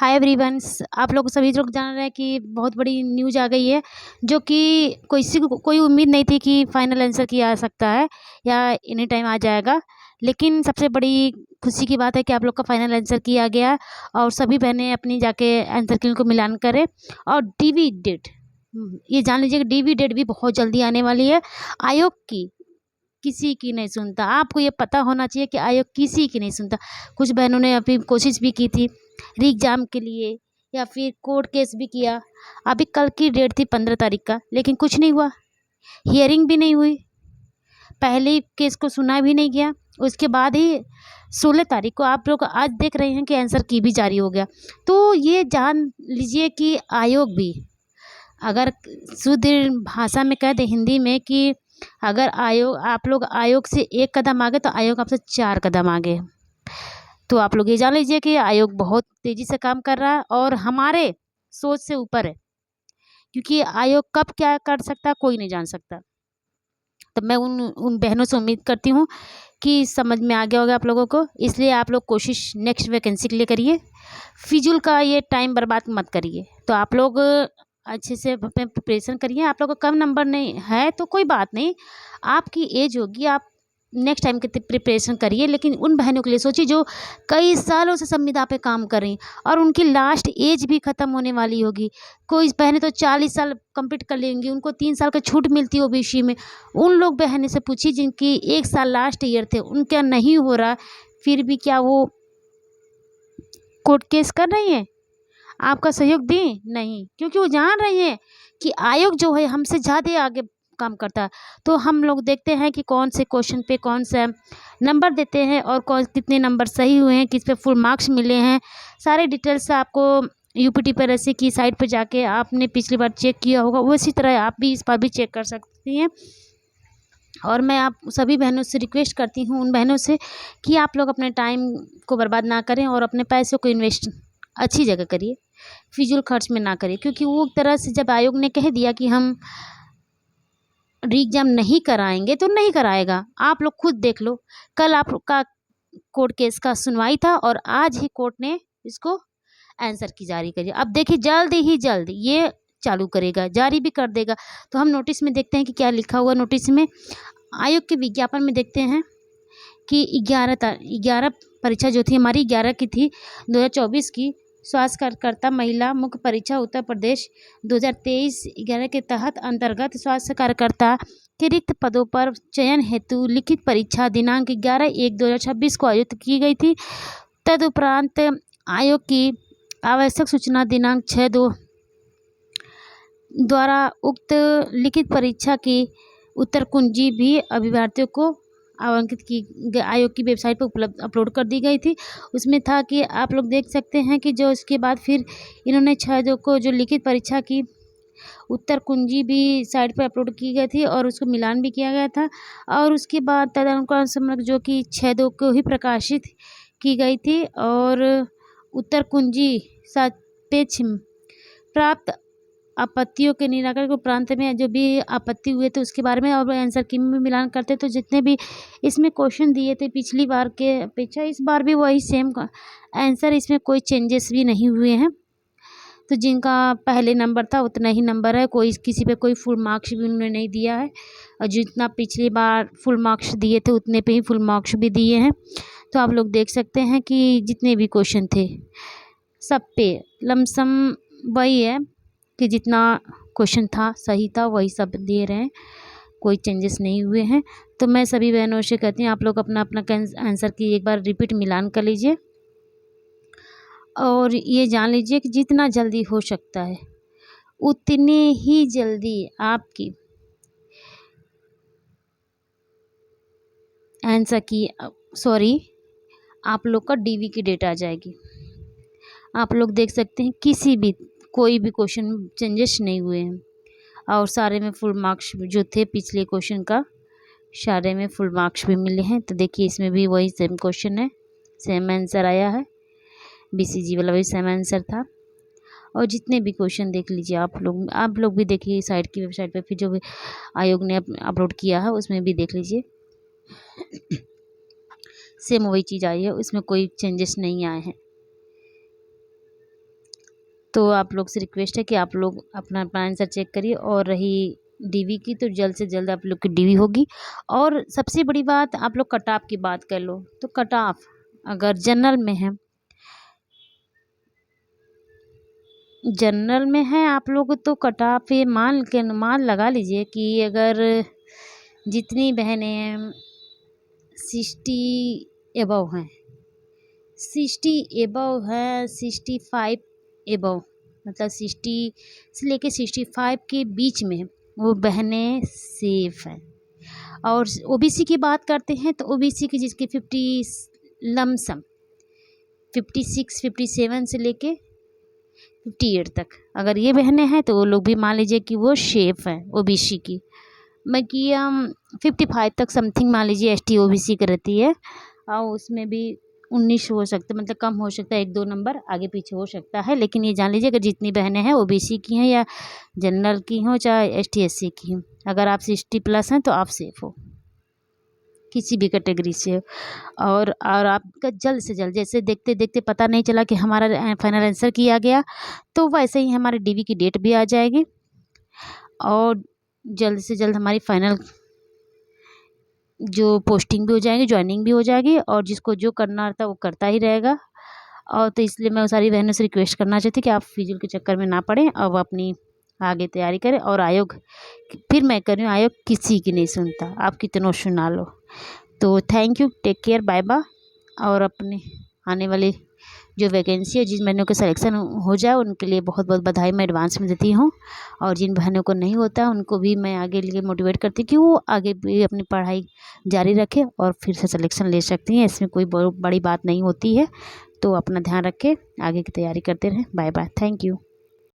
हाय everyone's. आप लोग सभी लोग जान रहे हैं कि बहुत बड़ी न्यूज़ आ गई है, जो कि किसी को कोई उम्मीद नहीं थी कि फाइनल आंसर किया आ सकता है या एनी टाइम आ जाएगा। लेकिन सबसे बड़ी खुशी की बात है कि आप लोग का फाइनल आंसर किया गया और सभी बहनें अपनी जाके आंसर की को मिलान करें। और डीवी डेट, ये जान लीजिए कि डीवी डेट भी बहुत जल्दी आने वाली है। आयोग की किसी की नहीं सुनता, आपको ये पता होना चाहिए कि आयोग किसी की नहीं सुनता। कुछ बहनों ने अभी कोशिश भी की थी री एग्ज़ाम के लिए या फिर कोर्ट केस भी किया। अभी कल की डेट थी 15 तारीख का, लेकिन कुछ नहीं हुआ, हियरिंग भी नहीं हुई, पहले केस को सुना भी नहीं गया। उसके बाद ही 16 तारीख को आप लोग आज देख रहे हैं कि आंसर की भी जारी हो गया। तो ये जान लीजिए कि आयोग भी, अगर शुद्ध भाषा में कह दे हिंदी में, कि अगर आयोग आप लोग आयोग से एक कदम आगे तो आयोग आपसे 4 कदम आगे है। तो आप लोग ये जान लीजिए कि आयोग बहुत तेज़ी से काम कर रहा है और हमारे सोच से ऊपर है, क्योंकि आयोग कब क्या कर सकता है कोई नहीं जान सकता। तो मैं उन बहनों से उम्मीद करती हूँ कि समझ में आ गया होगा आप लोगों को। इसलिए आप लोग कोशिश नेक्स्ट वैकेंसी के लिए करिए, फिजूल का ये टाइम बर्बाद मत करिए। तो आप लोग अच्छे से अपने प्रिपरेशन करिए। आप लोग का कम नंबर नहीं है तो कोई बात नहीं, आपकी एज होगी, आप नेक्स्ट टाइम की प्रिपरेशन करिए। लेकिन उन बहनों के लिए सोचिए जो कई सालों से संविदा पे काम कर रही और उनकी लास्ट एज भी ख़त्म होने वाली होगी। कोई बहनें तो 40 साल कंप्लीट कर लेंगी, उनको 3 साल का छूट मिलती है ओबीसी में। उन लोग बहनें से पूछिए जिनकी 1 साल लास्ट ईयर थे, उनका नहीं हो रहा, फिर भी क्या वो कोर्ट केस कर रही हैं? आपका सहयोग दें? नहीं, क्योंकि वो जान रही हैं कि आयोग जो है हमसे ज़्यादा आगे काम करता है। तो हम लोग देखते हैं कि कौन से क्वेश्चन पे कौन सा नंबर देते हैं और कौन कितने नंबर सही हुए हैं, किस पे फुल मार्क्स मिले हैं। सारे डिटेल्स आपको यूपीटी पर ऐसे की साइट पर जाके आपने पिछली बार चेक किया होगा, उसी तरह आप भी इस बार भी चेक कर सकती हैं। और मैं आप सभी बहनों से रिक्वेस्ट करती हूँ, उन बहनों से, कि आप लोग अपने टाइम को बर्बाद ना करें और अपने पैसों को इन्वेस्ट अच्छी जगह करिए, फिजूल खर्च में ना करिए। क्योंकि वो एक तरह से जब आयोग ने कह दिया कि हम री एग्ज़ाम नहीं कराएंगे तो नहीं कराएगा। आप लोग खुद देख लो, कल आपका कोर्ट केस का सुनवाई था और आज ही कोर्ट ने इसको आंसर की जारी करी। अब देखिए जल्द ही जल्द ये चालू करेगा, जारी भी कर देगा। तो हम नोटिस में देखते हैं कि क्या लिखा हुआ नोटिस में। आयोग के विज्ञापन में देखते हैं कि 11 परीक्षा जो थी हमारी, 11 की थी 2024 की स्वास्थ्य कार्यकर्ता महिला मुख्य परीक्षा उत्तर प्रदेश 2023 11 के तहत अंतर्गत स्वास्थ्य कार्यकर्ता के रिक्त पदों पर चयन हेतु लिखित परीक्षा दिनांक 11/1/2026 को आयोजित की गई थी। तदुपरांत आयोग की आवश्यक सूचना दिनांक 6/2 द्वारा उक्त लिखित परीक्षा की उत्तर कुंजी भी अभ्यर्थियों को आवंटित की आयोग की वेबसाइट पर उपलब्ध अपलोड कर दी गई थी। उसमें था कि आप लोग देख सकते हैं कि जो इसके बाद फिर इन्होंने 6/2 को जो लिखित परीक्षा की उत्तर कुंजी भी साइट पर अपलोड की गई थी और उसको मिलान भी किया गया था। और उसके बाद तदनुसार समग्र जो कि 6/2 को ही प्रकाशित की गई थी। और उत्तर कुंजी सापेक्ष प्राप्त आपत्तियों के निराकरण के प्रांत में जो भी आपत्ति हुए थे उसके बारे में और आंसर की में मिलान करते, तो जितने भी इसमें क्वेश्चन दिए थे पिछली बार के अपेक्षा इस बार भी वही सेम आंसर, इसमें कोई चेंजेस भी नहीं हुए हैं। तो जिनका पहले नंबर था उतना ही नंबर है, कोई किसी पे कोई फुल मार्क्स भी उन्होंने नहीं दिया है और जितना पिछली बार फुल मार्क्स दिए थे उतने पे ही फुल मार्क्स भी दिए हैं। तो आप लोग देख सकते हैं कि जितने भी क्वेश्चन थे सब पे लमसम वही है कि जितना क्वेश्चन था सही था वही सब दे रहे हैं, कोई चेंजेस नहीं हुए हैं। तो मैं सभी बहनों से कहती हूँ आप लोग अपना अपना आंसर की एक बार रिपीट मिलान कर लीजिए और ये जान लीजिए कि जितना जल्दी हो सकता है उतने ही जल्दी आपकी आंसर की आप लोग का डीवी की डेट आ जाएगी। आप लोग देख सकते हैं किसी भी कोई भी क्वेश्चन चेंजेस नहीं हुए हैं और सारे में फुल मार्क्स जो थे पिछले क्वेश्चन का सारे में फुल मार्क्स भी मिले हैं। तो देखिए इसमें भी वही सेम क्वेश्चन है, सेम आंसर आया है, बीसीजी वाला भी सेम आंसर था। और जितने भी क्वेश्चन देख लीजिए आप लोग भी देखिए साइट की वेबसाइट पे, फिर जो भी आयोग ने अपलोड किया है उसमें भी देख लीजिए सेम वही चीज़ आई है, उसमें कोई चेंजेस नहीं आए हैं। तो आप लोग से रिक्वेस्ट है कि आप लोग अपना अपना आंसर चेक करिए। और रही डीवी की, तो जल्द से जल्द आप लोग की डीवी होगी। और सबसे बड़ी बात, आप लोग कट ऑफ की बात कर लो, तो कट ऑफ अगर जनरल में है आप लोग, तो कट ऑफ ये मान लगा लीजिए कि अगर जितनी बहनें 60 एबव हैं, 60 एबव है, 65 एबव, मतलब 60 से लेके 65 के बीच में वो बहनें सेफ हैं। और ओबीसी की बात करते हैं तो ओबीसी की जिसकी 50 लमसम 56 57 से लेके 58 तक अगर ये बहनें हैं, तो वो लोग भी मान लीजिए कि वो सेफ हैं ओबीसी की। बाकी 55 तक समथिंग मान लीजिए एसटी ओबीसी की रहती है, और उसमें भी 19 हो सकता है, मतलब कम हो सकता है, 1-2 नंबर आगे पीछे हो सकता है। लेकिन ये जान लीजिए कि जितनी बहनें हैं ओबीसी की हैं या जनरल की हों चाहे एसटी एससी की हों, अगर आप 60+ हैं तो आप सेफ हो किसी भी कैटेगरी से। और आपका जल्द से जल्द, जैसे देखते देखते पता नहीं चला कि हमारा फाइनल आंसर किया गया, तो वैसे ही हमारे डीवी की डेट भी आ जाएगी और जल्द से जल्द हमारी फाइनल जो पोस्टिंग भी हो जाएगी, ज्वाइनिंग भी हो जाएगी, और जिसको जो करना था वो करता ही रहेगा। और तो इसलिए मैं सारी बहनों से रिक्वेस्ट करना चाहती हूँ कि आप फिजूल के चक्कर में ना पड़ें, अब अपनी आगे तैयारी करें। और आयोग, फिर मैं कर रही हूँ, आयोग किसी की नहीं सुनता, आप कितनों सुना लो। तो thank you, take care, bye bye. और अपने आने वाले जो वैकेंसी है, जिन बहनों के सिलेक्शन हो जाए उनके लिए बहुत बहुत बधाई मैं एडवांस में देती हूँ। और जिन बहनों को नहीं होता उनको भी मैं आगे लिए मोटिवेट करती हूँ कि वो आगे भी अपनी पढ़ाई जारी रखें और फिर से सिलेक्शन ले सकती हैं। इसमें कोई बड़ी बात नहीं होती है। तो अपना ध्यान रखें, आगे की तैयारी करते रहें। Bye bye, thank you.